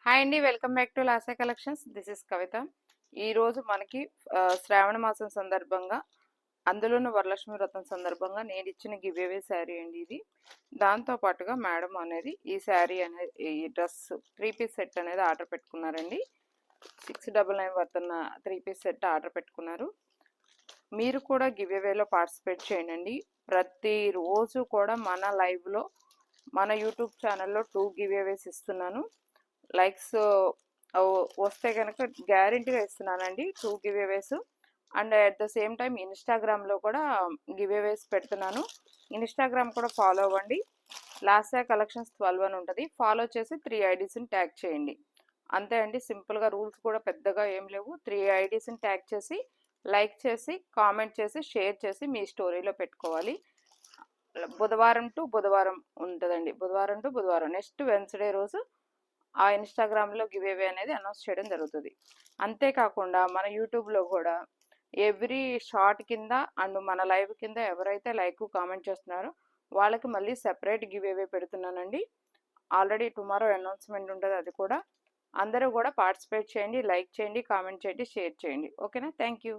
Hi అండి, welcome back to Lasa collections. This is Kavitha. ఈరోజు మనకి శ్రావణ మాసం సందర్భంగా, అందులోనూ వరలక్ష్మి వ్రతం సందర్భంగా నేను ఇచ్చిన గివ్ అవే శారీ అండి ఇది. దాంతో పాటుగా మేడం అనేది ఈ శారీ అనేది, ఈ డ్రెస్ 3 పీస్ సెట్ అనేది ఆర్డర్ పెట్టుకున్నారండి. 699 వర్తున్న 3 పీస్ సెట్ ఆర్డర్ పెట్టుకున్నారు. మీరు కూడా గివ్ అవేలో పార్టిసిపేట్ చేయండి. ప్రతిరోజు కూడా మన లైవ్లో, మన యూట్యూబ్ ఛానల్లో 2 గివ్ అవేస్ ఇస్తున్నాను. లైక్స్ వస్తే కనుక గ్యారంటీగా ఇస్తున్నానండి 2 giveaways. And at the same time ఇన్స్టాగ్రామ్లో కూడా గివ్ అవేస్ పెడుతున్నాను. ఇన్స్టాగ్రామ్ కూడా ఫాలో అవ్వండి. లాసా కలెక్షన్స్ 12 అని ఉంటుంది. ఫాలో చేసి 3 ఐడీస్ని ట్యాగ్ చేయండి. అంతే అండి, సింపుల్గా. రూల్స్ కూడా పెద్దగా ఏం లేవు. 3 ఐడీస్ని ట్యాగ్ చేసి, లైక్ చేసి, కామెంట్ చేసి, షేర్ చేసి మీ స్టోరీలో పెట్టుకోవాలి. బుధవారం టు బుధవారం ఉంటుందండి. బుధవారం టు బుధవారం, నెక్స్ట్ వెన్స్డే రోజు ఆ ఇన్స్టాగ్రామ్లో గివ్ అవే అనేది అనౌన్స్ చేయడం జరుగుతుంది. అంతేకాకుండా మన యూట్యూబ్లో కూడా ఎవ్రీ షార్ట్ కింద అండ్ మన లైవ్ కింద ఎవరైతే లైక్ కామెంట్ చేస్తున్నారో వాళ్ళకి మళ్ళీ సెపరేట్ గివ్ అవే పెడుతున్నానండి. ఆల్రెడీ టుమారో అనౌన్స్మెంట్ ఉంటుంది. అది కూడా అందరూ కూడా పార్టిసిపేట్ చేయండి, లైక్ చేయండి, కామెంట్ చేయండి, షేర్ చేయండి. ఓకేనా? Thank you.